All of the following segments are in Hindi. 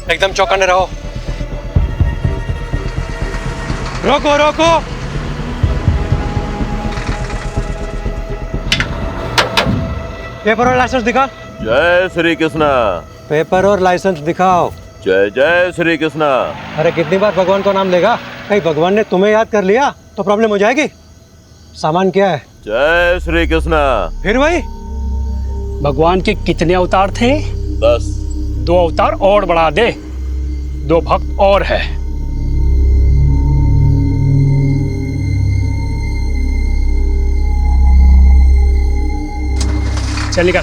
एकदम चौकन्ने रहो। रोको रोको। पेपर और लाइसेंस दिखा। जय श्री कृष्णा। पेपर और लाइसेंस दिखाओ। जय जय श्री कृष्णा। अरे कितनी बार भगवान का नाम लेगा? कहीं भगवान ने तुम्हें याद कर लिया तो प्रॉब्लम हो जाएगी। सामान क्या है? जय श्री कृष्णा। फिर वही। भगवान के कितने अवतार थे? 10। 2 अवतार और बढ़ा दे, 2 भक्त और है। चल निकल।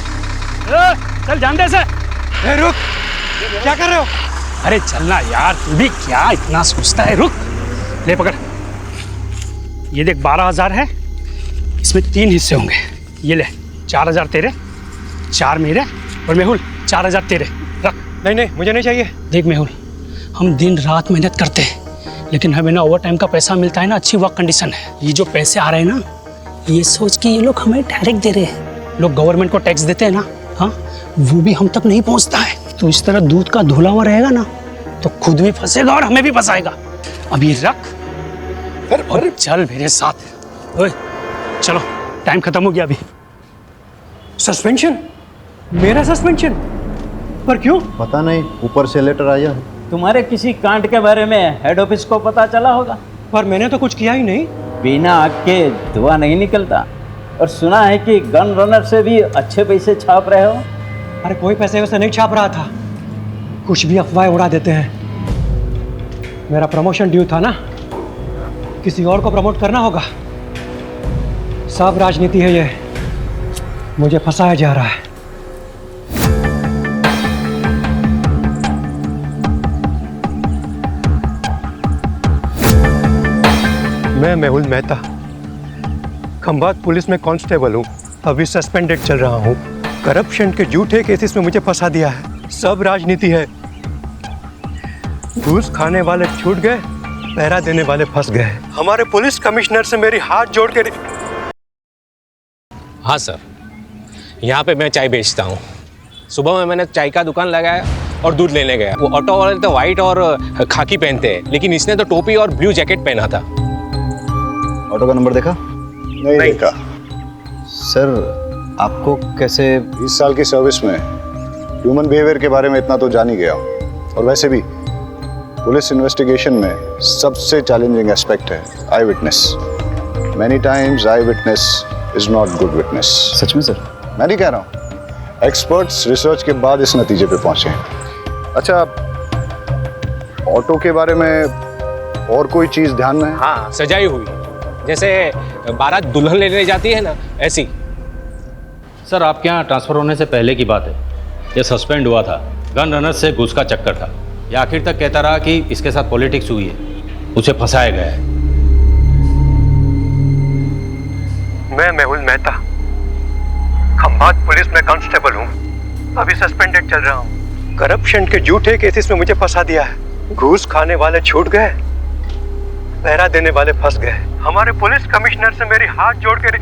चल जान दे से। रुक, क्या कर रहे हो? अरे चलना यार, तू भी क्या इतना सोचता है। रुक, ले पकड़। ये देख 12,000 है, इसमें 3 हिस्से होंगे। ये ले 4,000 तेरे, 4 मेरे और मेहुल 4,000 तेरे। रख। नहीं नहीं, मुझे नहीं चाहिए। देख मेहुल, हम दिन रात मेहनत करते हैं, लेकिन हमें ना ओवर टाइम का पैसा मिलता है ना अच्छी वर्क कंडीशन है। ये जो पैसे आ रहे हैं ना, ये सोच के ये लोग हमें डायरेक्ट दे रहे हैं। लोग गवर्नमेंट को टैक्स देते हैं ना, हाँ, वो भी हम तक नहीं पहुंचता है। तो इस तरह दूध का धुला हुआ रहेगा ना, तो खुद भी फंसेगा और हमें भी फंसाएगा। अब ये रख और चल मेरे साथ। ओए चलो, टाइम खत्म हो गया अभी। सस्पेंशन? मेरा सस्पेंशन? पर क्यों? पता नहीं, ऊपर से लेटर आया है। तुम्हारे किसी कांड के बारे में हेड ऑफिस को पता चला होगा। पर मैंने तो कुछ किया ही नहीं। बिना आग के धुआं नहीं निकलता। और सुना है कि गन रनर से भी अच्छे पैसे छाप रहे हो। अरे कोई पैसे वैसे नहीं छाप रहा था, कुछ भी अफवाहें उड़ा देते हैं। मेरा प्रमोशन ड्यू था ना, किसी और को प्रमोट करना होगा। सब राजनीति है ये, मुझे फंसाया जा रहा है। मैं मेहुल मेहता, खंभात पुलिस में कांस्टेबल हूँ। अभी सस्पेंडेड चल रहा हूँ। करप्शन के झूठे केसेस में मुझे फंसा दिया है। सब राजनीति है। घूस खाने वाले छूट गए, पहरा देने वाले फंस गए। हमारे पुलिस कमिश्नर से मेरी हाथ जोड़ के। हाँ सर, यहाँ पे मैं चाय बेचता हूँ। सुबह में मैंने चाय का दुकान लगाया और दूध लेने गया। वो ऑटो वाले तो वाइट और खाकी पहनते हैं, लेकिन इसने तो टोपी और ब्लू जैकेट पहना था। ऑटो का नंबर देखा? नहीं देखा। सर आपको कैसे? 20 साल की सर्विस में ह्यूमन बिहेवियर के बारे में इतना तो जान ही गया हूँ। और वैसे भी पुलिस इन्वेस्टिगेशन में सबसे चैलेंजिंग एस्पेक्ट है eye witness. Many times eye witness is not good witness. सच में सर? मैं नहीं कह रहा हूँ, एक्सपर्ट्स रिसर्च के बाद इस नतीजे पे पहुंचे हैं। अच्छा, ऑटो के बारे में और कोई चीज ध्यान में है? हाँ, सजाई हुई, जैसे बारात दुल्हन लेने जाती है ना, ऐसी। सर आपके यहाँ ट्रांसफ़र होने से पहले की बात है। ये सस्पेंड हुआ था, गन रनर से घूस का चक्कर था। ये आखिर तक कहता रहा कि इसके साथ पॉलिटिक्स हुई है, उसे फंसाया गया है। मैं मेहुल मेहता, खंभात पुलिस में कांस्टेबल हूँ। अभी सस्पेंडेड चल रहा हूँ। करप्शन के झूठे केसेस में मुझे फंसा दिया है। घूस खाने वाले छूट गए, पहरा देने वाले फंस गए। हमारे पुलिस कमिश्नर से मेरी हाथ जोड़ के।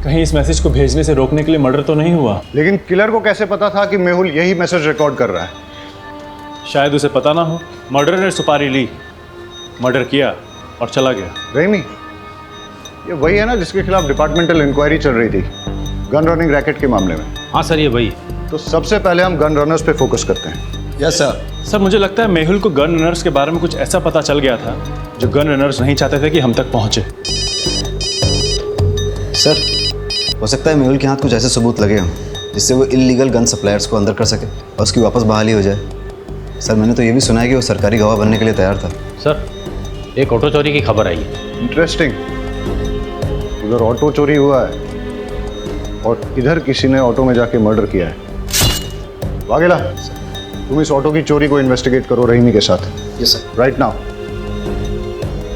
कहीं इस मैसेज को भेजने से रोकने के लिए मर्डर तो नहीं हुआ? लेकिन किलर को कैसे पता था कि मेहुल यही मैसेज रिकॉर्ड कर रहा है? शायद उसे पता ना हो। मर्डर ने सुपारी ली, मर्डर किया और चला गया। रहीमी, ये वही है ना जिसके खिलाफ डिपार्टमेंटल इंक्वायरी चल रही थी गन रनिंग रैकेट के मामले में? हाँ सर, ये वही। तो सबसे पहले हम गन रनर्स पे फोकस करते हैं। Yes sir. सर मुझे लगता है मेहुल को गन रनर्स के बारे में कुछ ऐसा पता चल गया था जो गन रनर्स नहीं चाहते थे कि हम तक पहुंचे। सर हो सकता है मेहुल के हाथ कुछ ऐसे सबूत लगे हों जिससे वो इल्लीगल गन सप्लायर्स को अंदर कर सके और उसकी वापस बहाली हो जाए। सर मैंने तो ये भी सुना है कि वो सरकारी गवाह बनने के लिए तैयार था। सर एक ऑटो चोरी की खबर आई है। इंटरेस्टिंग। उधर ऑटो चोरी हुआ है और इधर किसी ने ऑटो में जाके मर्डर किया है। वाघेला, तुम इस ऑटो की चोरी को इन्वेस्टिगेट करो रहीमी के साथ। Yes sir. Right now.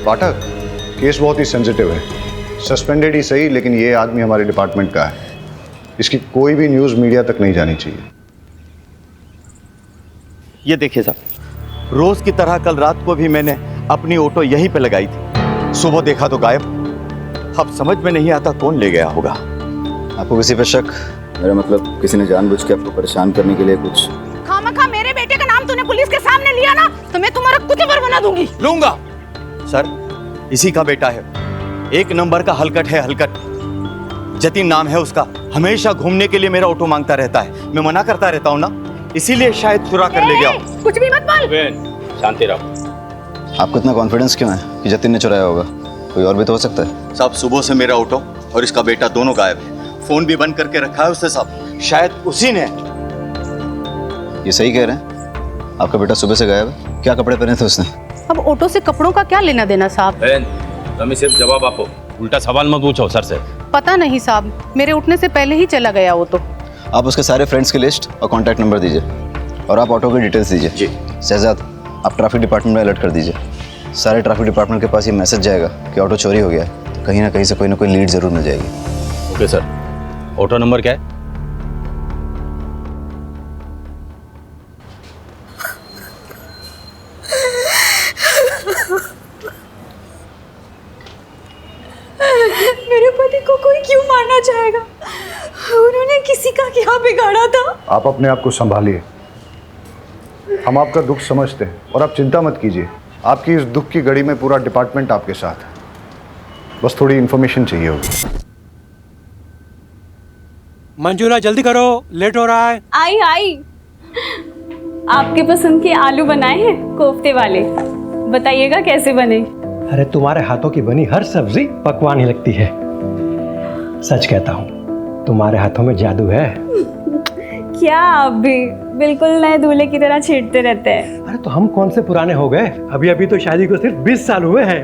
Pathak, case बहुत ही सेंसिटिव है। सस्पेंडेड ही सही, लेकिन ये आदमी हमारे डिपार्टमेंट का है। इसकी कोई भी न्यूज़ मीडिया तक नहीं जानी चाहिए। ये देखिए साहब, रोज की तरह कल रात को भी मैंने अपनी ऑटो यहीं पे लगाई थी। सुबह देखा तो गायब। अब समझ में नहीं आता कौन ले गया होगा। आपको किसी पे शक? मेरा मतलब किसी ने जानबूझ के आपको परेशान करने के लिए कुछ? खामखा मेरे बेटे का नाम तूने पुलिस के सामने लिया ना तो मैं तुम्हारा कुचबर बना दूंगी। लूंगा। सर, इसी का बेटा है, एक नंबर का हलकट है, हलकट। जतिन नाम है उसका। हमेशा घूमने के लिए मेरा ऑटो मांगता रहता है, मैं मना करता रहता हूँ ना, इसीलिए शायद चुरा कर ले गया। कुछ भी मत बोल। शांति रहो। आपको इतना कॉन्फिडेंस क्यों है कि जतिन ने चुराया होगा? कोई और भी तो हो सकता है। साहब, सुबह से मेरा ऑटो और इसका बेटा दोनों गायब है। फोन भी बंद करके रखा है उसने साहब, शायद उसी ने। ये सही कह रहे हैं? आपका बेटा सुबह से गायब है? क्या कपड़े पहने थे उसने? अब ऑटो से कपड़ों का क्या लेना देना साहब? तुम्हें सिर्फ जवाब आपको, उल्टा सवाल मत पूछो सर से। पता नहीं साहब, मेरे उठने से पहले ही चला गया वो तो। आप उसके सारे फ्रेंड्स की लिस्ट और कॉन्टैक्ट नंबर दीजिए और आप ऑटो की डिटेल्स दीजिए। जी। शहजाद, आप ट्रैफिक डिपार्टमेंट में अलर्ट कर दीजिए। सारे ट्रैफिक डिपार्टमेंट के पास ये मैसेज जाएगा कि ऑटो चोरी हो गया है, तो कहीं ना कहीं से कोई ना कोई लीड जरूर मिल जाएगी। Okay sir. ऑटो नंबर क्या है? मेरे पति को कोई क्यों मारना चाहेगा? उन्होंने किसी का क्या बिगाड़ा था? आप अपने आप को संभालिए, हम आपका दुख समझते हैं और आप चिंता मत कीजिए। आपकी इस दुख की घड़ी में पूरा डिपार्टमेंट आपके साथ है, बस थोड़ी इन्फॉर्मेशन चाहिए होगी। मंजूला जल्दी करो, लेट हो रहा है। आई आपके पसंद के आलू बनाए हैं, कोफ्ते वाले। बताइएगा कैसे बने। अरे तुम्हारे हाथों की बनी हर सब्जी पकवान ही लगती है। सच कहता हूँ, तुम्हारे हाथों में जादू है। क्या आप भी बिल्कुल नए दूल्हे की तरह छेड़ते रहते हैं। अरे तो हम कौन से पुराने हो गए, अभी अभी तो शादी को सिर्फ 20 साल हुए हैं।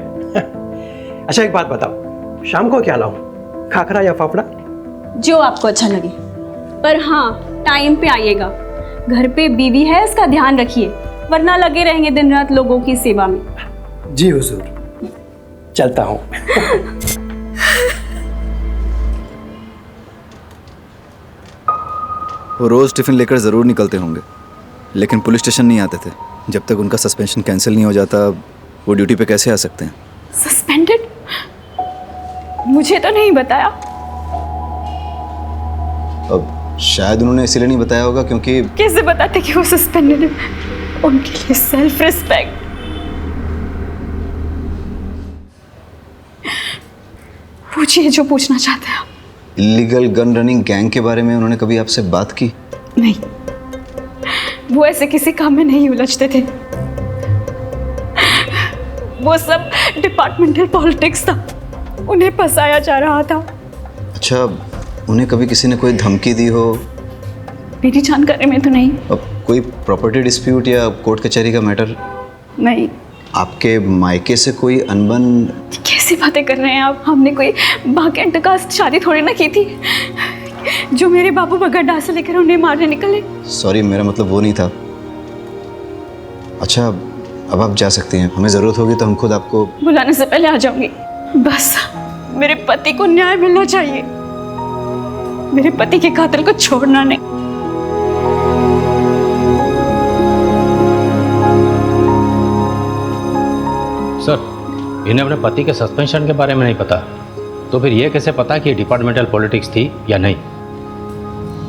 अच्छा एक बात बताओ, शाम को क्या लाऊं, खाखरा या फाफड़ा? जो आपको अच्छा लगे, पर हाँ टाइम पे आइएगा। घर पे बीवी है, इसका ध्यान रखिए, वरना लगे रहेंगे दिन रात लोगों की सेवा में। जी हुजूर, चलता हूँ। वो रोज़ टिफ़िन लेकर ज़रूर निकलते होंगे, लेकिन पुलिस स्टेशन नहीं आते थे। जब तक उनका सस्पेंशन कैंसिल नहीं हो जाता, वो ड्यूटी पे कैसे आ सकते हैं? सस्पेंडेड? मुझे तो नहीं बताया। अब शायद उन्होंने इसीलिए नहीं बताया होगा क्योंकि कैसे बताते कि वो सस्पेंडेड है? उनके लिए सेल्फ रिस्पेक्ट। पूछिए जो पूछना चाहते हैं आप। इलीगल गन रनिंग गैंग के बारे में उन्होंने कभी आपसे बात की? नहीं, वो ऐसे किसी काम में नहीं उलझते थे। वो सब डिपार्टमेंटल पॉलिटिक्स था, उन्हें फंसाया जा रहा था। अच्छा, उन्हें कभी किसी ने कोई धमकी दी हो? मेरी जानकारी में तो नहीं। अब कोई प्रॉपर्टी डिस्प्यूट या कोर्ट कचहरी का मैटर? नहीं। आपके मायके से कोई अनबन? कैसी बातें कर रहे हैं आप? हमने कोई भाग्यंत का शादी थोड़ी ना की थी जो मेरे बाबू बगैर डाल से लेकर उन्हें मारने निकले। सॉरी, मेरा मतलब वो नहीं था। अच्छा, अब आप जा सकती हैं, हमें ज़रूरत होगी तो हम खुद आपको बुलाने से पहले आ जाऊंगी। बस मेरे पति को न्याय मिलना चाहिए, मेरे पति के कातिल को छोड़ना नहीं। सर, इन्हें अपने पति के सस्पेंशन के बारे में नहीं पता, तो फिर ये कैसे पता कि डिपार्टमेंटल पॉलिटिक्स थी या नहीं?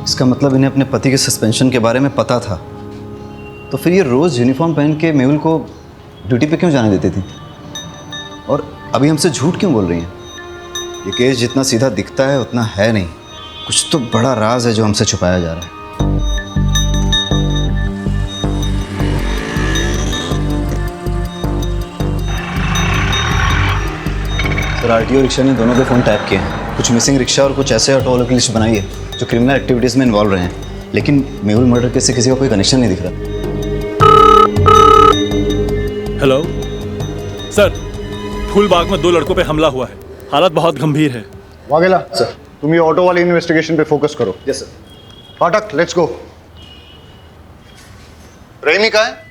इसका मतलब इन्हें अपने पति के सस्पेंशन के बारे में पता था, तो फिर ये रोज़ यूनिफॉर्म पहन के मेहुल को ड्यूटी पे क्यों जाने देती थी? और अभी हमसे झूठ क्यों बोल रही हैं? ये केस जितना सीधा दिखता है उतना है नहीं, कुछ तो बड़ा राज है जो हमसे छुपाया जा रहा है। सर, आरटीओ रिक्शा ने दोनों के फ़ोन टैप किए हैं। कुछ मिसिंग रिक्शा और कुछ ऐसे ऑटो वालों की लिस्ट बनाई है जो क्रिमिनल एक्टिविटीज़ में इन्वॉल्व रहे हैं, लेकिन मेहुल मर्डर केस से किसी का कोई कनेक्शन नहीं दिख रहा। हेलो सर, फूलबाग में 2 लड़कों पे हमला हुआ है, हालत बहुत गंभीर है। वाघेला सर, तुम ये ऑटो वाली इन्वेस्टिगेशन पे फोकस करो। Yes sir. फाटक, लेट्स गो। रहीमी कहाँ है?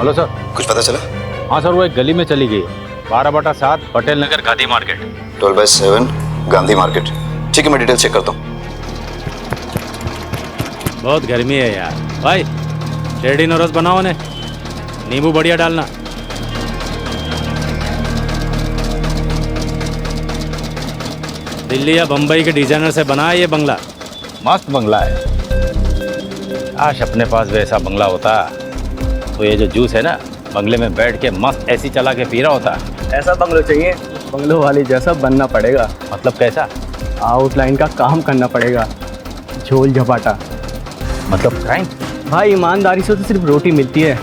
Hello sir. कुछ पता चला? हाँ सर, वो एक गली में चली गई, 12/7 पटेल नगर गांधी मार्केट। 12/7 गांधी मार्केट। ठीक है, मैं डिटेल चेक करता हूँ। बहुत गर्मी है यार भाई, शेरडी रस बनाओ ने, नींबू बढ़िया डालना। दिल्ली या बम्बई के डिजाइनर से बना है ये बंगला, मस्त बंगला है। काश अपने पास वैसा बंगला होता तो ये जो जूस है ना, बंगले में बैठ के मस्त एसी चला के पी रहा होता। ऐसा बंगलो चाहिए, बंगलो वाली जैसा बनना पड़ेगा। मतलब कैसा? आउटलाइन का काम करना पड़ेगा, झोल झपाटा। मतलब क्राइम? भाई ईमानदारी से तो सिर्फ रोटी मिलती है,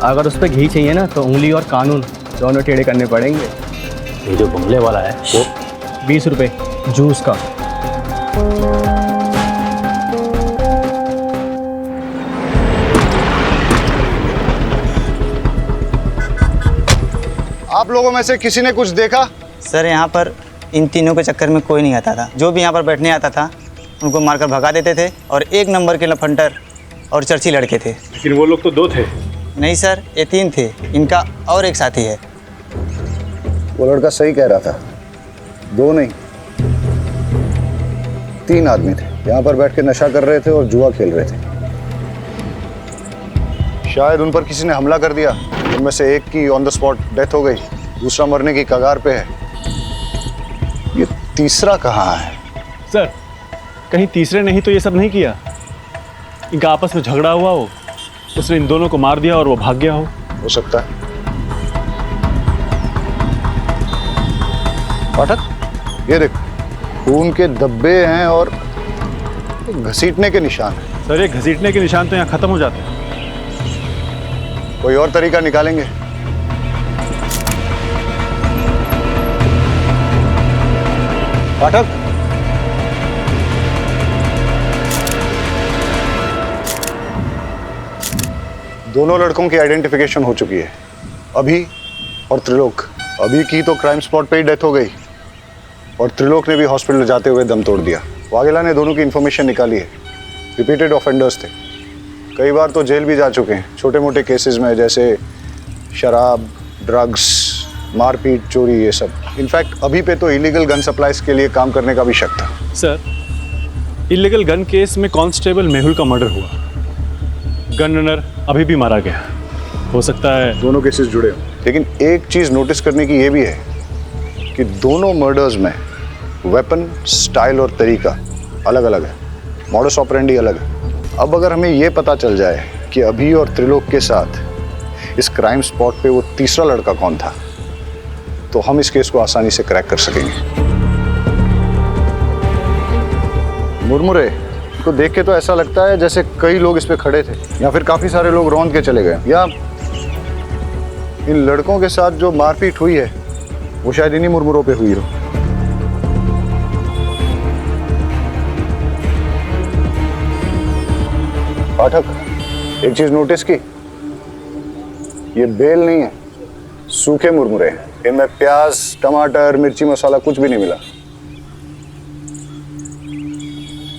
अगर उस पर घी चाहिए ना तो उंगली और कानून दोनों टेढ़े करने पड़ेंगे। ये जो बंगले वाला है वो 20 रुपये जूस का। आप लोगों में से किसी ने कुछ देखा? सर यहाँ पर इन तीनों के चक्कर में कोई नहीं आता था। जो भी यहाँ पर बैठने आता था उनको मारकर भगा देते थे, और 1 नंबर के लफंटर और चर्ची लड़के थे। लेकिन वो लोग तो 2 थे। नहीं सर, ये 3 थे, इनका और एक साथी है। वो लड़का सही कह रहा था, 2 नहीं 3 आदमी थे, यहाँ पर बैठ के नशा कर रहे थे और जुआ खेल रहे थे। शायद उन पर किसी ने हमला कर दिया, उनमें से एक की ऑन द स्पॉट डेथ हो गई, दूसरा मरने की कगार पे है। ये तीसरा कहाँ है? सर कहीं तीसरे नहीं तो ये सब नहीं किया? इनका आपस में झगड़ा हुआ हो, उसने इन दोनों को मार दिया और वो भाग गया हो सकता है। पाठक, ये देख, खून के धब्बे हैं और घसीटने के निशान हैं। सर ये घसीटने के निशान तो यहाँ खत्म हो जाते हैं। कोई और तरीका निकालेंगे। पाठक, दोनों लड़कों की आइडेंटिफिकेशन हो चुकी है, अभी और त्रिलोक। अभी की तो क्राइम स्पॉट पे ही डेथ हो गई, और त्रिलोक ने भी हॉस्पिटल जाते हुए दम तोड़ दिया। वाघेला ने दोनों की इन्फॉर्मेशन निकाली है, रिपीटेड ऑफेंडर्स थे, कई बार तो जेल भी जा चुके हैं छोटे मोटे केसेस में, जैसे शराब, ड्रग्स, मारपीट, चोरी, ये सब। इनफैक्ट अभी पे तो इलीगल गन सप्लाईज के लिए काम करने का भी शक था। सर इलीगल गन केस में कांस्टेबल मेहुल का मर्डर हुआ, गन रनर अभी भी मारा गया। हो सकता है दोनों केसेस जुड़े हो। लेकिन एक चीज नोटिस करने की ये भी है कि दोनों मर्डर्स में वेपन, स्टाइल और तरीका अलग अलग है, मॉडस ऑपरेंडी अलग है। अब अगर हमें ये पता चल जाए कि अभी और त्रिलोक के साथ इस क्राइम स्पॉट पे वो तीसरा लड़का कौन था, तो हम इस केस को आसानी से क्रैक कर सकेंगे। मुरमुरे को देख के तो ऐसा लगता है जैसे कई लोग इस पे खड़े थे, या फिर काफी सारे लोग रौंद के चले गए, या इन लड़कों के साथ जो मारपीट हुई है वो शायद इन्हीं मुरमुरों पे हुई हो। पाठक, एक चीज नोटिस की, ये बेल नहीं है, सूखे मुरमुरे हैं। इनमें प्याज, टमाटर, मिर्ची मसाला कुछ भी नहीं मिला।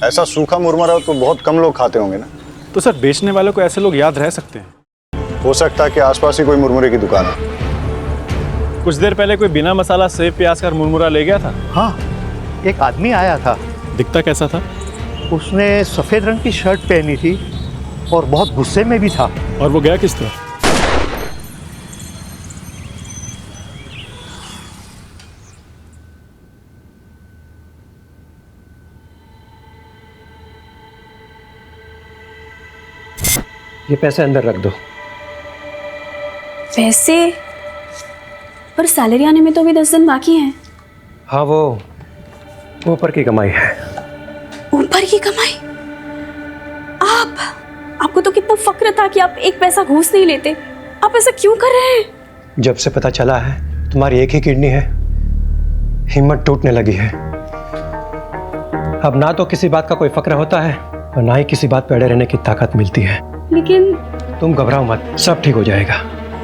ऐसा सूखा मुरमुरा तो बहुत कम लोग खाते होंगे ना। तो सर बेचने वालों को ऐसे लोग याद रह सकते हैं? हो सकता है कि आसपास ही कोई मुरमुरे की दुकान है। कुछ देर पहले कोई बिना मसाला सेब प्याज का मुरमुरा ले गया था। हाँ, एक आदमी आया था। दिखता कैसा था? उसने सफेद रंग की शर्ट पहनी थी और बहुत गुस्से में भी था। और वो गया किस तरह? ये पैसे अंदर रख दो। वैसे पर सैलरी आने में तो अभी 10 दिन बाकी हैं। हाँ, वो ऊपर की कमाई है। ऊपर की कमाई? आपको तो कितना फक्र था कि आप एक पैसा घूस नहीं लेते। आप ऐसा क्यों कर रहे हैं? जब से पता चला है तुम्हारी एक ही किडनी है, हिम्मत टूटने लगी है। अब ना तो किसी बात का कोई फक्र होता है और ना ही किसी बात पे अड़े रहने की ताकत मिलती है। लेकिन तुम घबराओ मत, सब ठीक हो जाएगा।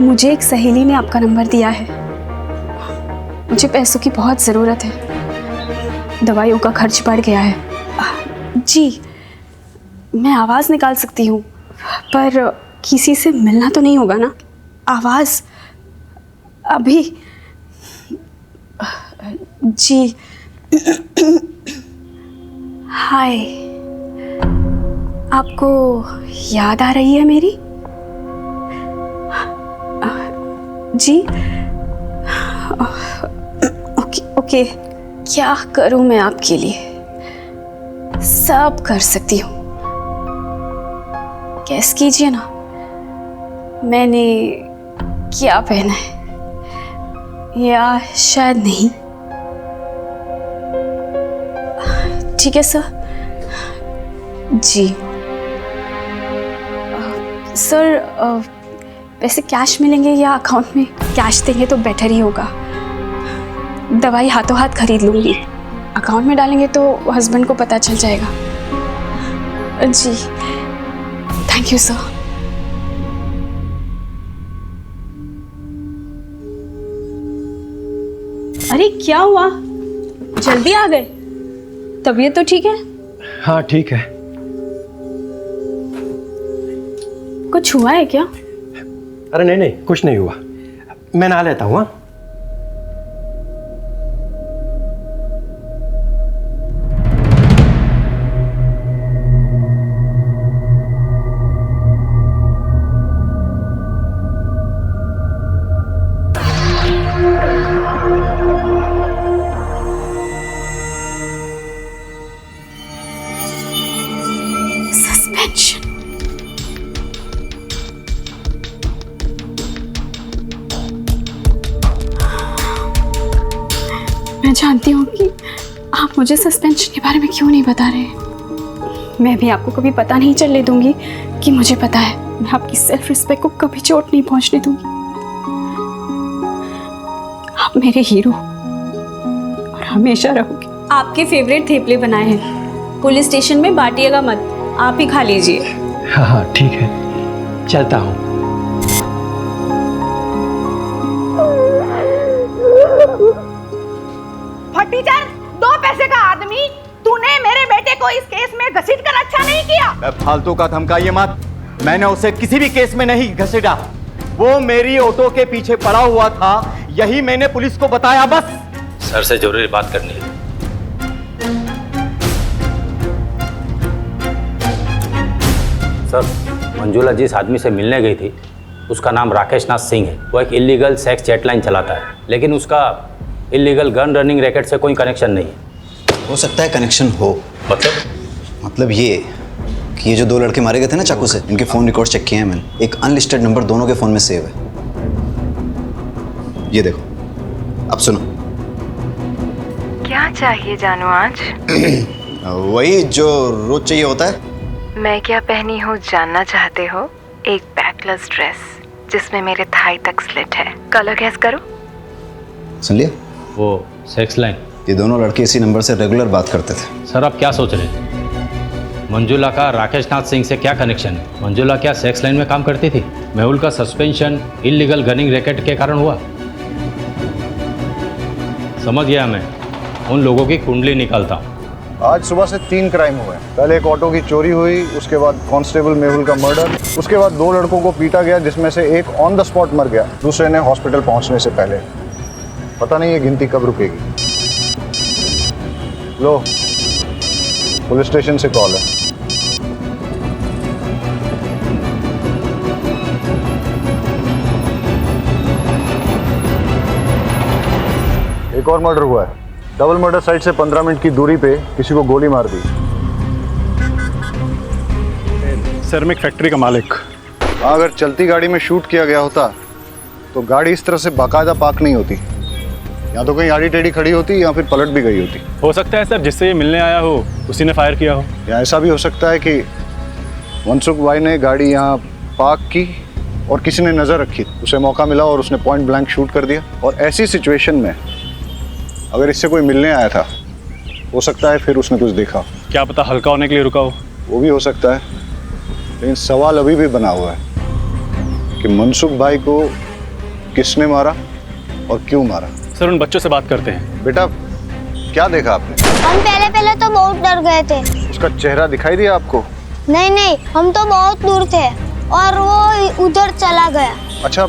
मुझे एक सहेली ने आपका नंबर दिया है। मुझे पैसों की बहुत ज़रूरत है, दवाइयों का खर्च बढ़ गया है। जी, मैं आवाज़ निकाल सकती हूँ, पर किसी से मिलना तो नहीं होगा ना? आवाज़ अभी। जी हाय, आपको याद आ रही है मेरी? जी ओके, क्या करूं मैं आपके लिए? सब कर सकती हूँ। गैस कीजिए ना, मैंने क्या पहना है, या शायद नहीं। ठीक है सर। जी सर, वैसे कैश मिलेंगे या अकाउंट में? कैश देंगे तो बेटर ही होगा। दवाई हाथों हाथ खरीद लूँगी, अकाउंट में डालेंगे तो हस्बैंड को पता चल जाएगा। जी थैंक यू सर। अरे क्या हुआ, जल्दी आ गए? तबीयत तो ठीक है? हाँ ठीक है। कुछ हुआ है क्या? अरे नहीं नहीं, कुछ नहीं हुआ, मैं नहा लेता हूँ। हाँ मैं जानती हूँ कि आप मुझे सस्पेंशन के बारे में क्यों नहीं बता रहे। मैं भी आपको कभी पता नहीं चलने दूंगी कि मुझे पता है। मैं आपकी सेल्फ रिस्पेक्ट को कभी चोट नहीं पहुंचने दूंगी। आप मेरे हीरो और हमेशा रहोगे। आपके फेवरेट थेपले बनाए हैं, पुलिस स्टेशन में बांटिएगा मत, आप ही खा लीजिए। हाँ हाँ ठीक है, चलता हूँ। टीचर, 2 पैसे का आदमी, तूने मेरे बेटे को इस केस में घसीट कर अच्छा नहीं किया। फालतू का धमकाइए मत, मैंने उसे किसी भी केस में नहीं घसीटा। वो मेरी ऑटो के पीछे पड़ा हुआ था, यही मैंने पुलिस को बताया बस। सर से जरूरी बात करनी है। सर, मंजुला जिस आदमी से मिलने गई थी उसका नाम राकेश नाथ सिंह है। वो एक इलीगल सेक्स चैटलाइन चलाता है, लेकिन उसका इलीगल गन रनिंग रैकेट से कोई कनेक्शन नहीं है। हो सकता है कनेक्शन हो। मतलब ये कि ये जो 2 लड़के मारे गए थे ना चाकू से, इनके फ़ोन रिकॉर्ड चेक किए हैं मैंने। एक अनलिस्टेड नंबर दोनों के फ़ोन में सेव है। ये देखो, अब सुनो। क्या चाहिए जानू आज? वही जो रोज चाहिए होता है। मैं क्या पहनी हूँ जानना चाहते हो? एक बैकलेस ड्रेस जिसमें मेरे थाई तक स्लिट है। कलर गैस करो। सुन लिया? वो सेक्स लाइन, ये दोनों लड़के इसी नंबर से रेगुलर बात करते थे। सर आप क्या सोच रहे हैं? मंजुला का राकेश नाथ सिंह से क्या कनेक्शन है? मंजुला क्या सेक्स लाइन में काम करती थी? मेहुल का सस्पेंशन इलीगल गनिंग रैकेट के कारण हुआ। समझ गया, मैं उन लोगों की कुंडली निकालता हूँ। आज सुबह से 3 क्राइम हुए। पहले एक ऑटो की चोरी हुई, उसके बाद कांस्टेबल मेहुल का मर्डर, उसके बाद 2 लड़कों को पीटा गया जिसमें से एक ऑन द स्पॉट मर गया, दूसरे ने हॉस्पिटल पहुंचने से पहले। पता नहीं ये गिनती कब रुकेगी। लो, पुलिस स्टेशन से कॉल है। एक और मर्डर हुआ है। डबल मर्डर साइट से 15 मिनट की दूरी पे किसी को गोली मार दी। सिरमिक फैक्ट्री का मालिक। अगर चलती गाड़ी में शूट किया गया होता तो गाड़ी इस तरह से बाकायदा पार्क नहीं होती। या तो कहीं आड़ी टेढ़ी खड़ी होती या फिर पलट भी गई होती। हो सकता है सर जिससे ये मिलने आया हो उसी ने फायर किया हो। या ऐसा भी हो सकता है कि मनसुख भाई ने गाड़ी यहाँ पार्क की और किसी ने नज़र रखी, उसे मौका मिला और उसने पॉइंट ब्लैंक शूट कर दिया। और ऐसी सिचुएशन में अगर इससे कोई मिलने आया था, हो सकता है फिर उसने कुछ देखा। क्या पता हल्का होने के लिए रुका हो। वो भी हो सकता है, लेकिन सवाल अभी भी बना हुआ है कि मनसुख भाई को किसने मारा और क्यों मारा। सर उन बच्चों से बात करते हैं। बेटा क्या देखा आपने? हम पहले तो बहुत डर गए थे। उसका चेहरा दिखाई दिया आपको? नहीं, हम तो बहुत दूर थे और वो उधर चला गया। अच्छा,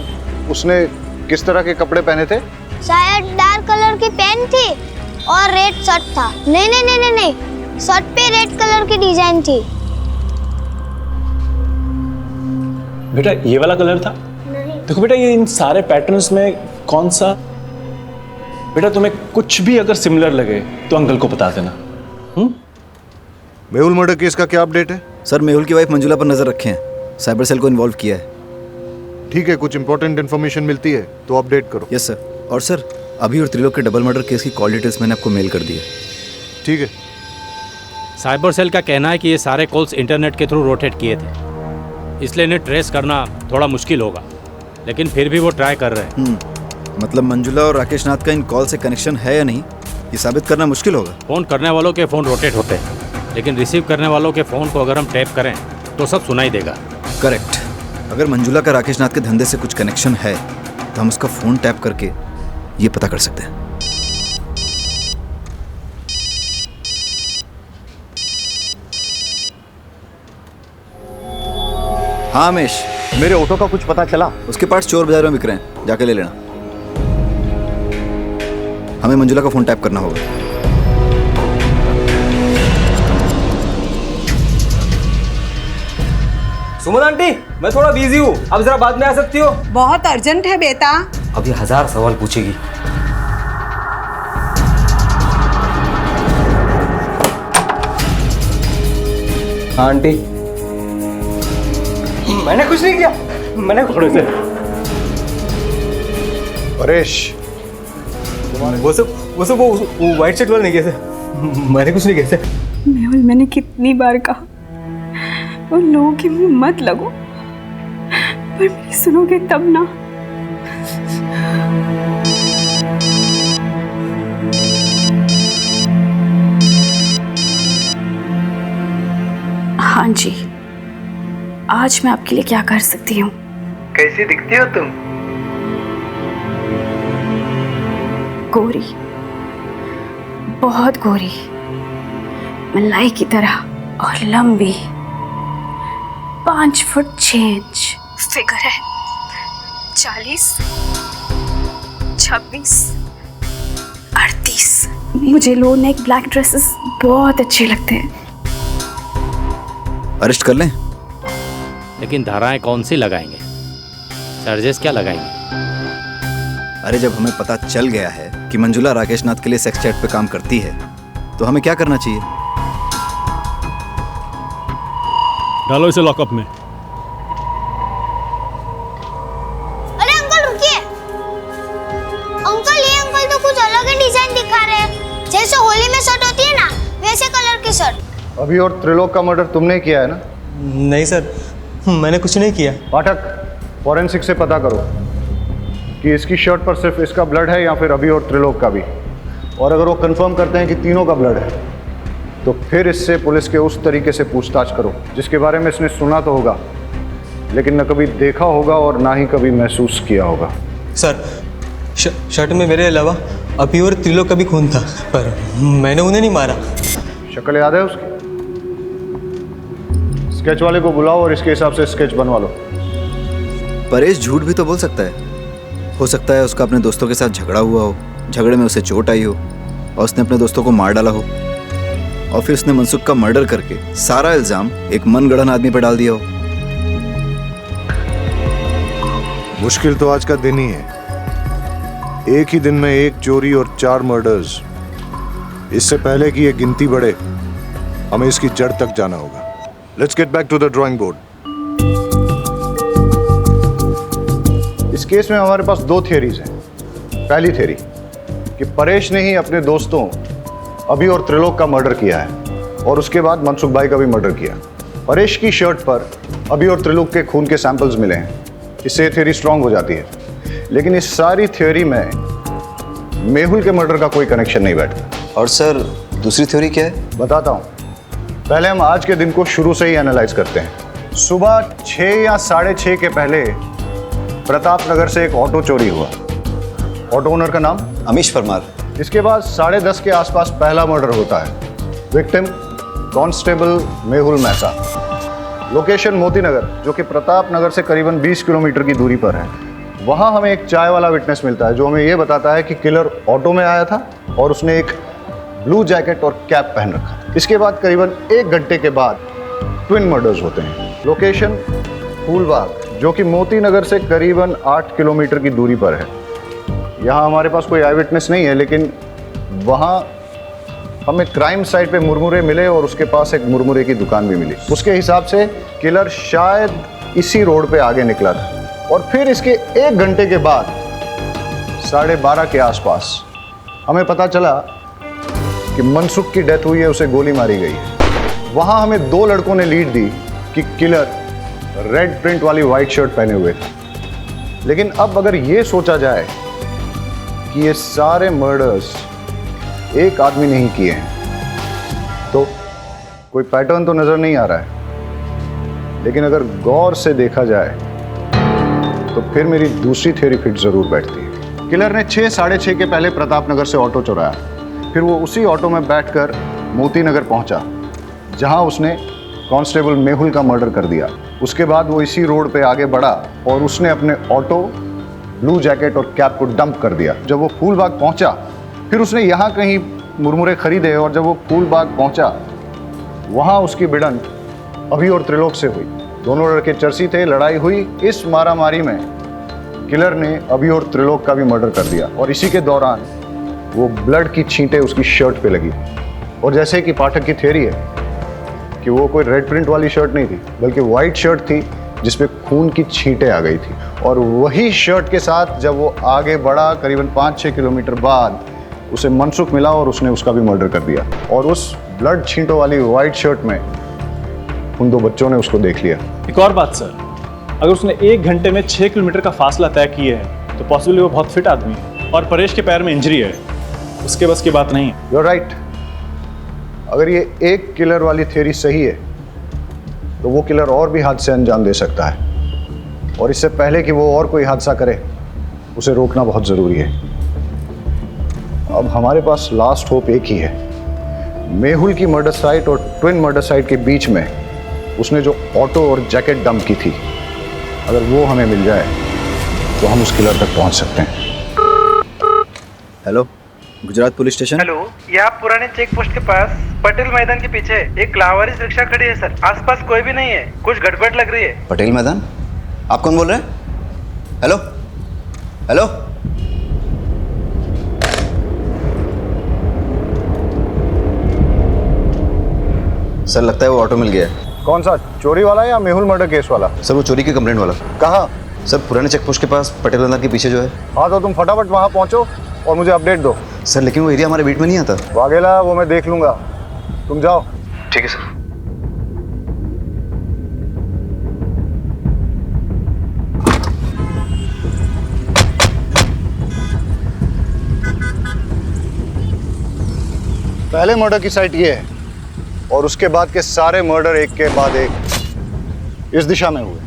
उसने किस तरह के कपड़े पहने थे? शायद डार्क कलर की पैंट थी और रेड शर्ट था। नहीं नहीं नहीं नहीं नहीं, शर्ट पे रेड कलर की डिजाइन थी। बेटा ये वाला कलर था? देखो बेटा, ये इन सारे पैटर्न्स में कौन सा? बेटा तुम्हें कुछ भी अगर सिमिलर लगे तो अंकल को बता देना। मेहुल मर्डर केस का क्या अपडेट है? सर मेहुल की वाइफ मंजुला पर नजर रखे हैं, साइबर सेल को इन्वॉल्व किया है। ठीक है, कुछ इंपॉर्टेंट इन्फॉर्मेशन मिलती है तो अपडेट करो। Yes sir. और सर अभी और त्रिलोक के डबल मर्डर केस की कॉल डिटेल्स मैंने आपको मेल कर दी है। ठीक है। साइबर सेल का कहना है कि ये सारे कॉल्स इंटरनेट के थ्रू रोटेट किए थे, इसलिए इन्हें ट्रेस करना थोड़ा मुश्किल होगा, लेकिन फिर भी वो ट्राई कर रहे हैं। मतलब मंजुला और राकेश नाथ का इन कॉल से कनेक्शन है या नहीं, ये साबित करना मुश्किल होगा। फ़ोन करने वालों के फ़ोन रोटेट होते हैं, लेकिन रिसीव करने वालों के फ़ोन को अगर हम टैप करें तो सब सुनाई देगा। करेक्ट। अगर मंजुला का राकेश नाथ के धंधे से कुछ कनेक्शन है तो हम उसका फ़ोन टैप करके ये पता कर सकते हैं। हाँ रमेश, मेरे ऑटो का कुछ पता चला? उसके पार्ट्स चोर बाजार में बिक रहे हैं, जाके ले लेना। हमें मंजुला का फोन टैप करना होगा। सुमन आंटी, मैं थोड़ा बिजी हूँ, अब जरा बाद में आ सकती हो? बहुत अर्जेंट है बेटा। अब ये 1000 सवाल पूछेगी। हाँ आंटी, मैंने कुछ नहीं किया, मैंने थोड़े से परेश, वो सब वो व्हाइट शर्ट वाला नहीं किया था, मैंने कुछ नहीं किया था। मेहुल, मैंने कितनी बार कहा उन लोगों के मुंह मत लगो, पर मेरी सुनोगे तब ना। हाँ जी, आज मैं आपके लिए क्या कर सकती हूँ? कैसी दिखती हो तुम? गोरी, बहुत गोरी, मलाई की तरह और लंबी, 5 फुट 6 इंच फिगर है, 40, 26, 38। मुझे लो नेक ब्लैक ड्रेसेस बहुत अच्छे लगते हैं। अरेस्ट कर लें? लेकिन धाराएं कौन सी लगाएंगे, चार्जेस क्या लगाएंगे? अरे जब हमें पता चल गया है कि मंजुला राकेश नाथ के लिए सेक्स चैट पे काम करती है तो हमें क्या करना चाहिए? डालो इसे लॉकअप में। अरे अंकल रुकिए, अंकल ये अंकल तो कुछ अलग ही डिजाइन दिखा रहे हैं, जैसे होली में शर्ट होती है ना वैसे कलर की शर्ट। अभी और त्रिलोक का मर्डर तुमने किया है ना? नहीं सर, मैंने कुछ नहीं किया। पाठक, फॉरेंसिक से पता करो कि इसकी शर्ट पर सिर्फ इसका ब्लड है या फिर अभी और त्रिलोक का भी, और अगर वो कंफर्म करते हैं कि तीनों का ब्लड है तो फिर इससे पुलिस के उस तरीके से पूछताछ करो जिसके बारे में इसने सुना तो होगा लेकिन न कभी देखा होगा और ना ही कभी महसूस किया होगा। सर, शर्ट में मेरे अलावा अभी और त्रिलोक का भी खून था, पर मैंने उन्हें नहीं मारा। शक्ल याद है उसकी? स्केच वाले को बुलाओ और इसके हिसाब से स्केच बनवा लो। परेश झूठ भी तो बोल सकता है। हो सकता है उसका अपने दोस्तों के साथ झगड़ा हुआ हो, झगड़े में उसे चोट आई हो और उसने अपने दोस्तों को मार डाला हो, और फिर उसने मनसुख का मर्डर करके सारा इल्जाम एक मनगढ़ंत आदमी पर डाल दिया हो। मुश्किल तो आज का दिन ही है, एक ही दिन में 1 चोरी और 4 मर्डर्स। इससे पहले कि ये गिनती बढ़े हमें इसकी जड़ तक जाना होगा। Let's get back to the drawing board. इस केस में हमारे पास 2 थियरीज हैं। पहली थियरी कि परेश ने ही अपने दोस्तों अभी और त्रिलोक का मर्डर किया है और उसके बाद मनसुख भाई का भी मर्डर किया। परेश की शर्ट पर अभी और त्रिलोक के खून के सैंपल्स मिले हैं, इससे थियरी स्ट्रांग हो जाती है। लेकिन इस सारी थियरी में मेहुल के मर्डर का कोई कनेक्शन नहीं बैठता। और सर दूसरी थ्योरी क्या है? बताता हूँ। पहले हम आज के दिन को शुरू से ही एनालाइज करते हैं। सुबह 6 या 6:30 के पहले प्रताप नगर से एक ऑटो चोरी हुआ। ऑटो ओनर का नाम अमीश परमार। इसके बाद 10:30 के आसपास पहला मर्डर होता है। Victim constable Mehul Mehta. Location Moti Nagar, जो कि प्रताप नगर से करीबन 20 किलोमीटर की दूरी पर है। वहाँ हमें एक चाय वाला विटनेस मिलता है जो हमें ये बताता है कि किलर ऑटो में आया था और उसने एक ब्लू जैकेट और कैप पहन रखा। इसके बाद करीबन 1 घंटे के बाद ट्विन मर्डर्स होते हैं। लोकेशन फूलबाग, जो कि मोती नगर से करीबन 8 किलोमीटर की दूरी पर है। यहाँ हमारे पास कोई आई विटनेस नहीं है, लेकिन वहाँ हमें क्राइम साइट पे मुरमुरे मिले और उसके पास एक मुरमुरे की दुकान भी मिली। उसके हिसाब से किलर शायद इसी रोड पे आगे निकला था और फिर इसके 1 घंटे के बाद 12:30 के आसपास हमें पता चला कि मनसुख की डेथ हुई है, उसे गोली मारी गई है। वहाँ हमें 2 लड़कों ने लीड दी कि किलर रेड प्रिंट वाली वाइट शर्ट पहने हुए थे। लेकिन अब अगर ये सोचा जाए कि ये सारे मर्डर्स एक आदमी नहीं किए हैं तो कोई पैटर्न तो नजर नहीं आ रहा है। लेकिन अगर गौर से देखा जाए तो फिर मेरी दूसरी थ्योरी फिट जरूर बैठती है। किलर ने 6, 6:30 के पहले प्रताप नगर से ऑटो चुराया। फिर वो उसी ऑटो में बैठकर मोती नगर पहुंचा, जहां उसने कांस्टेबल मेहुल का मर्डर कर दिया। उसके बाद वो इसी रोड पे आगे बढ़ा और उसने अपने ऑटो, ब्लू जैकेट और कैप को डंप कर दिया। जब वो फूलबाग पहुंचा, फिर उसने यहाँ कहीं मुरमुरे खरीदे और जब वो फूलबाग पहुंचा, वहाँ उसकी भिड़ंत अभी और त्रिलोक से हुई। दोनों लड़के चर्सी थे, लड़ाई हुई। इस मारामारी में किलर ने अभी और त्रिलोक का भी मर्डर कर दिया और इसी के दौरान वो ब्लड की छींटें उसकी शर्ट पे लगी। और जैसे कि पाठक की थ्योरी है कि वो कोई रेड प्रिंट वाली शर्ट नहीं थी, बल्कि वाइट शर्ट थी जिसपे खून की छींटें आ गई थी। और वही शर्ट के साथ जब वो आगे बढ़ा, करीबन 5-6 किलोमीटर बाद उसे मनसुख मिला और उसने उसका भी मर्डर कर दिया। और उस ब्लड छींटों वाली वाइट शर्ट में उन 2 बच्चों ने उसको देख लिया। एक और बात सर, अगर उसने 1 घंटे में 6 किलोमीटर का फासला तय किया है तो पॉसिबली वो बहुत फिट आदमी है और परेश के पैर में इंजरी है, उसके बस की बात नहीं है। You are right. अगर ये एक किलर वाली थ्योरी सही है तो वो किलर और भी हादसे अंजाम दे सकता है और इससे पहले कि वो और कोई हादसा करे उसे रोकना बहुत ज़रूरी है। अब हमारे पास लास्ट होप एक ही है। मेहुल की मर्डर साइट और ट्विन मर्डर साइट के बीच में उसने जो ऑटो और जैकेट डंप की थी, अगर वो हमें मिल जाए तो हम उस किलर तक पहुंच सकते हैं। Hello, Gujarat police station. Hello, ये आप पुराने चेक पोस्ट के पास पटेल मैदान के पीछे एक लावारिस रिक्शा खड़ी है सर। आसपास कोई भी नहीं है, कुछ गड़बड़ लग रही है। पटेल मैदान? आप कौन बोल रहे हैं? हेलो हेलो, सर लगता है वो ऑटो मिल गया है। कौन सा, चोरी वाला या मेहुल मर्डर केस वाला? सर वो चोरी की कंप्लेंट वाला। कहाँ? सर पुराने चेक पोस्ट के पास पटेल मैदान के पीछे जो है। हाँ तो तुम फटाफट वहाँ पहुँचो और मुझे अपडेट दो। सर लेकिन वो एरिया हमारे बीट में नहीं आता। वाघेला, वो मैं देख लूंगा, तुम जाओ। ठीक है सर। पहले मर्डर की साइट ये है और उसके बाद के सारे मर्डर एक के बाद एक इस दिशा में हुए।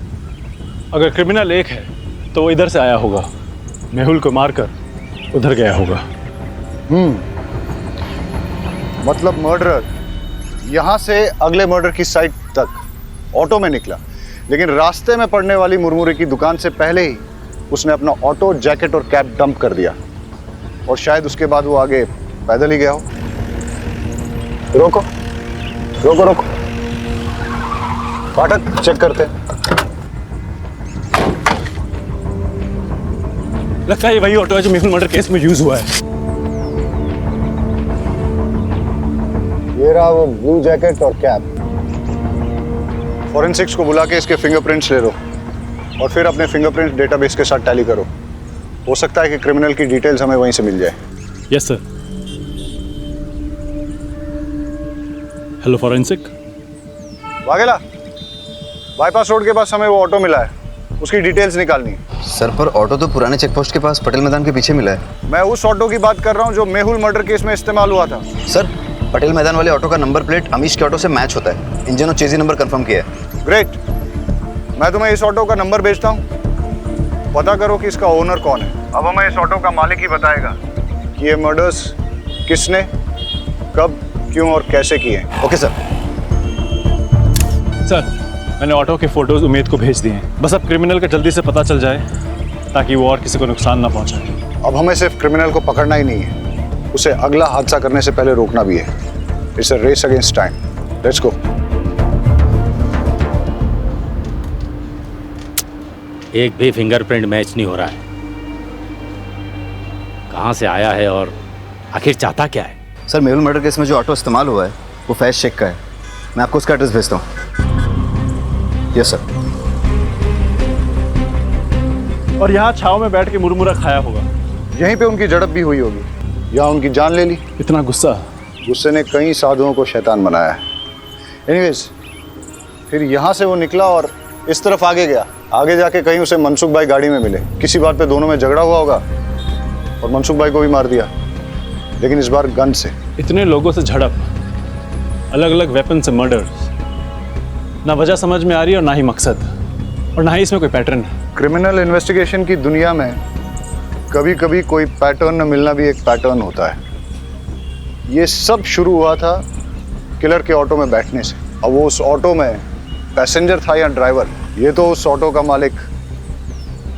अगर क्रिमिनल एक है तो वो इधर से आया होगा, मेहुल को मारकर उधर गया होगा। मतलब मर्डरर यहाँ से अगले मर्डर की साइट तक ऑटो में निकला, लेकिन रास्ते में पड़ने वाली मुरमुरे की दुकान से पहले ही उसने अपना ऑटो, जैकेट और कैप डंप कर दिया और शायद उसके बाद वो आगे पैदल ही गया हो। रोको रोको रोको, फाटक चेक करते। लगता है ये वही ऑटो है जो मेहुल मर्डर केस में यूज हुआ है। ये रहा वो ब्लू जैकेट और कैप। फॉरेंसिक्स को बुला के इसके फिंगरप्रिंट्स ले लो और फिर अपने फिंगरप्रिंट डेटाबेस के साथ टैली करो। हो सकता है कि क्रिमिनल की डिटेल्स हमें वहीं से मिल जाए। Yes sir. Hello forensic. Vaghela, bypass road के पास हमें वो ऑटो मिला है, उसकी डिटेल्स निकालनी है। सर पर ऑटो तो पुराने चेक पोस्ट के पास पटेल मैदान के पीछे मिला है। मैं उस ऑटो की बात कर रहा हूँ जो मेहुल मर्डर केस में इस्तेमाल हुआ था। सर पटेल मैदान वाले ऑटो का नंबर प्लेट अमीश के ऑटो से मैच होता है। इंजन और चेजी नंबर कंफर्म किया है। ग्रेट, मैं तुम्हें इस ऑटो का नंबर भेजता हूँ, पता करो कि इसका ओनर कौन है। अब हमें इस ऑटो का मालिक ही बताएगा कि ये मर्डर्स किसने, कब, क्यों और कैसे किए। Okay sir. सर मैंने ऑटो के फोटोज उमेद को भेज दिए हैं, बस अब क्रिमिनल का जल्दी से पता चल जाए ताकि वो और किसी को नुकसान ना पहुंचाए। अब हमें सिर्फ क्रिमिनल को पकड़ना ही नहीं है, उसे अगला हादसा करने से पहले रोकना भी है। It's a race against time. Let's go. एक भी फिंगरप्रिंट मैच नहीं हो रहा है। कहाँ से आया है और आखिर चाहता क्या है? सर, मेहुल मर्डर केस में जो ऑटो इस्तेमाल हुआ है वो फैज शेख का है। मैं आपको उसका एड्रेस भेजता हूँ। Yes sir. और यहाँ छाव में बैठ के मुरमुरा खाया होगा। यहीं पे उनकी झड़प भी हुई होगी या उनकी जान ले ली। इतना गुस्सा? गुस्से ने कई साधुओं को शैतान बनाया है। एनीवेज, फिर यहाँ से वो निकला और इस तरफ आगे गया। आगे जाके कहीं उसे मनसुख भाई गाड़ी में मिले। किसी बात पे दोनों में झगड़ा हुआ होगा और मनसुख भाई को भी मार दिया, लेकिन इस बार गन से। इतने लोगों से झड़प, अलग अलग वेपन से मर्डर, ना वजह समझ में आ रही है और ना ही मकसद, और ना ही इसमें कोई पैटर्न है। क्रिमिनल इन्वेस्टिगेशन की दुनिया में कभी कभी कोई पैटर्न न मिलना भी एक पैटर्न होता है। ये सब शुरू हुआ था किलर के ऑटो में बैठने से। अब वो उस ऑटो में पैसेंजर था या ड्राइवर, ये तो उस ऑटो का मालिक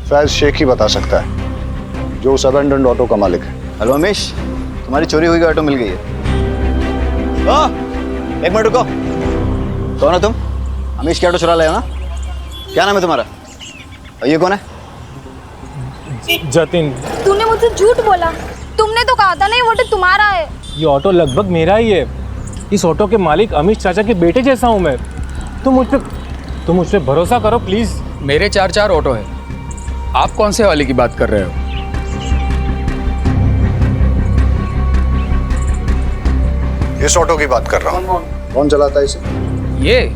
फैज शेख ही बता सकता है, जो उस अबैंडन्ड ऑटो का मालिक है। हेलो अमीश, तुम्हारी चोरी हुई ऑटो मिल गई है। एक मिनट रुको। कौन हो तुम? अमीश की ऑटो चुरा लाए हो ना? क्या नाम है तुम्हारा? और ये कौन है? जतिन। तूने मुझसे झूठ बोला। तुमने तो कहा था ना ये ऑटो तुम्हारा है। ये ऑटो लगभग मेरा ही है। इस ऑटो के मालिक अमीश चाचा के बेटे जैसा हूँ मैं। तुम मुझ पे भरोसा करो प्लीज। मेरे 4 ऑटो है। आप कौन से वाले की बात कर रहे हो? इस ऑटो की बात कर रहा हूँ। कौन चलाता है इसे? ये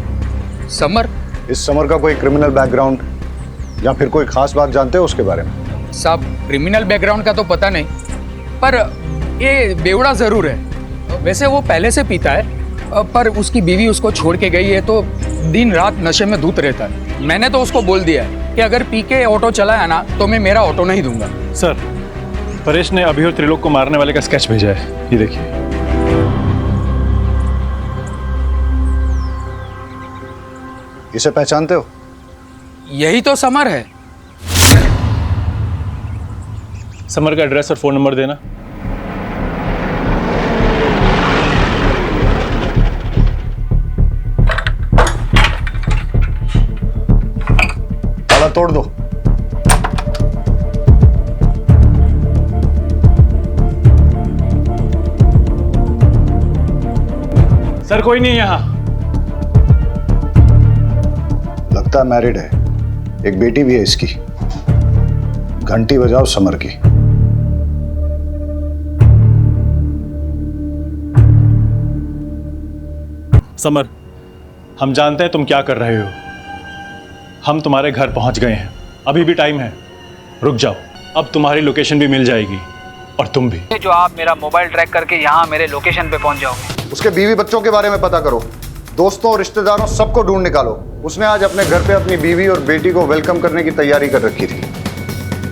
समर। इस समर का कोई क्रिमिनल बैकग्राउंड या फिर कोई खास बात जानते हो उसके बारे में? साहब, क्रिमिनल बैकग्राउंड का तो पता नहीं, पर ये बेवड़ा जरूर है। वैसे वो पहले से पीता है, पर उसकी बीवी उसको छोड़ के गई है तो दिन रात नशे में धूत रहता है। मैंने तो उसको बोल दिया है कि अगर पी के ऑटो चलाया ना तो मैं मेरा ऑटो नहीं दूंगा। सर, परेश ने अभी और त्रिलोक को मारने वाले का स्केच भेजा है, ये देखिए। इसे पहचानते हो? यही तो समर है। समर का एड्रेस और फोन नंबर देना। ताला तोड़ दो। सर, कोई नहीं यहाँ। लगता है मैरिड है, एक बेटी भी है इसकी। घंटी बजाओ समर की। समर, हम जानते हैं तुम क्या कर रहे हो। हम तुम्हारे घर पहुंच गए हैं, अभी भी टाइम है। रुक जाओ, अब तुम्हारी लोकेशन भी मिल जाएगी और तुम भी। जो आप मेरा मोबाइल ट्रैक करके यहाँ मेरे लोकेशन पे पहुंच जाओगे। उसके बीवी बच्चों के बारे में पता करो, दोस्तों और रिश्तेदारों सबको ढूंढ निकालो। उसने आज अपने घर पे अपनी बीवी और बेटी को वेलकम करने की तैयारी कर रखी थी,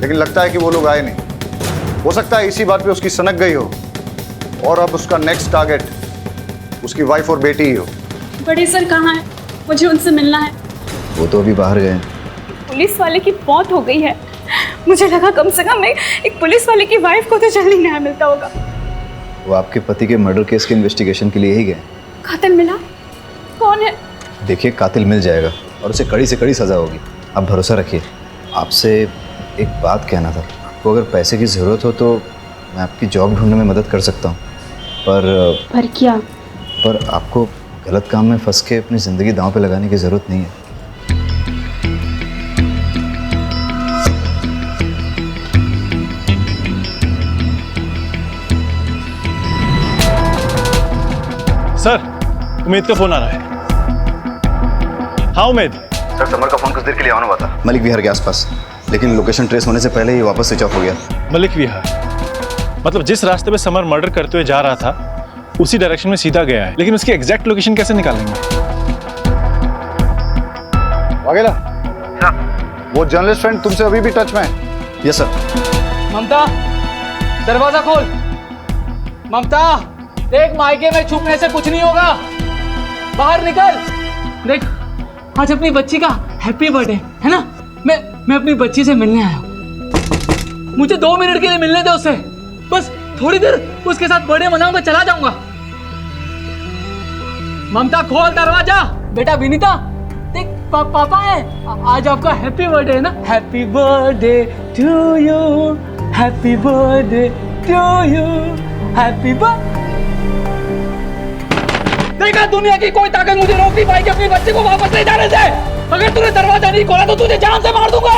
लेकिन लगता है कि वो लोग आए नहीं। हो सकता है इसी बात पे उसकी सनक गई हो और अब उसका नेक्स्ट टारगेट उसकी वाइफ और बेटी ही हो। बड़े सर कहाँ हैं? मुझे उनसे मिलना है। वो तो अभी बाहर गए। पुलिस वाले की मौत हो गई है। मुझे लगा कम से कम एक पुलिस वाले की वाइफ को तो जल्दी न्याय मिलता होगा। वो आपके पति के मर्डर केस के इन्वेस्टिगेशन के लिए ही गए। कातिल मिला? कौन है? देखिए, कातिल मिल जाएगा और उसे कड़ी से कड़ी सज़ा होगी। आप भरोसा रखिए। आपसे एक बात कहना था। आपको अगर पैसे की ज़रूरत हो तो मैं आपकी जॉब ढूंढने में मदद कर सकता हूँ, पर क्या? पर आपको गलत काम में फंस के अपनी ज़िंदगी दांव पे लगाने की ज़रूरत नहीं है। सर, उमेद का फोन आ रहा है। हाँ उमेद। सर, समर का फोन कुछ देर के लिए ऑन हुआ था मलिक विहार के आसपास, लेकिन लोकेशन ट्रेस होने से पहले ही वापस स्विच ऑफ हो गया। मलिक विहार मतलब जिस रास्ते पे समर मर्डर करते हुए जा रहा था उसी डायरेक्शन में सीधा गया है, लेकिन उसकी एग्जैक्ट लोकेशन कैसे निकालेंगे? वाघेला, वो जर्नलिस्ट फ्रेंड तुमसे अभी भी टच में है? Yes sir. ममता, दरवाजा खोल। ममता, देख, मायके में छुपने से कुछ नहीं होगा। बाहर निकल। देख, आज अपनी बच्ची का हैप्पी बर्थडे है ना। मैं अपनी बच्ची से मिलने आया हूँ। मुझे 2 मिनट के लिए मिलने दे उसे, बस थोड़ी देर उसके साथ बर्थडे मनाऊंगा, चला जाऊंगा। ममता खोल दरवाजा। बेटा विनीता देख, पापा है, आज आपका हैप्पी बर्थडे है ना। Happy birthday to you, happy birthday to you, happy birthday. देखा, दुनिया की कोई ताकत मुझे रोक नहीं पाएगी अपने बच्चे को वापस ले जाने से। अगर तूने दरवाजा नहीं खोला तो तुझे जान से मार दूंगा।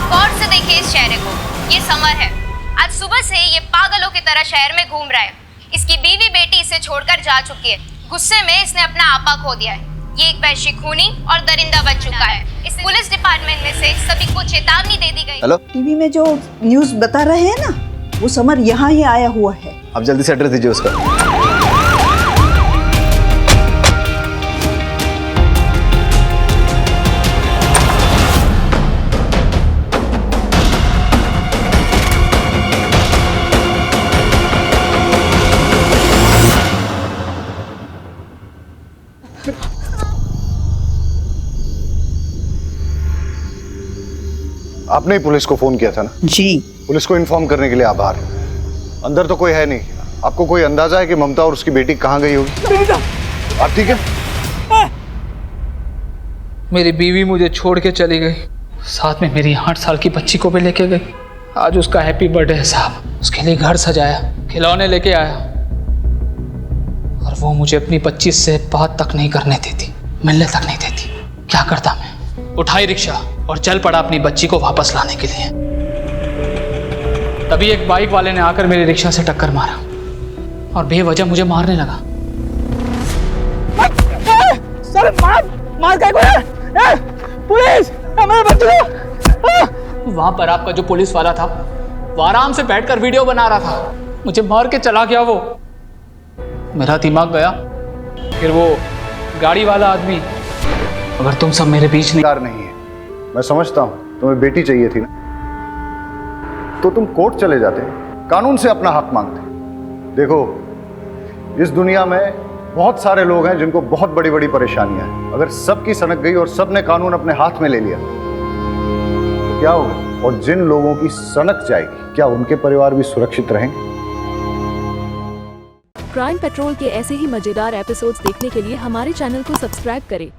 गौर से देखिए इस चेहरे को, ये समर है। आज सुबह से ये पागलों की तरह शहर में घूम रहा है। इसकी बीवी बेटी इसे छोड़कर जा चुकी है। गुस्से में इसने अपना आपा खो दिया है। ये एक वैश्य खूनी और दरिंदा बन चुका है। इस पुलिस डिपार्टमेंट में से सभी को चेतावनी दे दी गई। हेलो, टीवी में जो न्यूज़ बता रहे हैं ना, वो समर यहाँ ही आया हुआ है। आप जल्दी से एड्रेस दीजिए उसका। आपने ही पुलिस को फोन किया था ना? जी। पुलिस को इन्फॉर्म करने के लिए आभार। अंदर तो कोई है नहीं। आपको कोई अंदाजा है कि ममता और उसकी बेटी कहाँ गई होगी? आप ठीक है? मेरी बीवी मुझे छोड़ के चली गई, साथ में मेरी 8 साल की बच्ची को भी लेके गई। आज उसका हैप्पी बर्थडे है साहब। उसके लिए घर सजाया, खिलौने लेके आया, और वो मुझे अपनी 25 से बात तक नहीं करने देती, मिलने तक नहीं देती। क्या करता मैं? उठाई रिक्शा और चल पड़ा अपनी बच्ची को वापस लाने के लिए। तभी एक बाइक वाले ने आकर मेरी रिक्शा से टक्कर मारा और बेवजह मुझे मारने लगा। सर मार क्या है? पुलिस, मेरे बच्चे को। वहां पर आपका जो पुलिस वाला था वो आराम से बैठकर वीडियो बना रहा था। मुझे मार के चला गया वो। मेरा दिमाग गया। फिर वो गाड़ी वाला आदमी। अगर तुम सब मेरे बीच नहीं है, मैं समझता हूँ तुम्हें बेटी चाहिए थी ना, तो तुम कोर्ट चले जाते, कानून से अपना हक मांगते। देखो, इस दुनिया में बहुत सारे लोग हैं जिनको बहुत बड़ी बड़ी परेशानियां हैं। अगर सबकी सनक गई और सबने कानून अपने हाथ में ले लिया तो क्या होगा? और जिन लोगों की सनक जाएगी, क्या उनके परिवार भी सुरक्षित रहेंगे? क्राइम पेट्रोल के ऐसे ही मजेदार एपिसोड्स देखने के लिए हमारे चैनल को सब्सक्राइब करें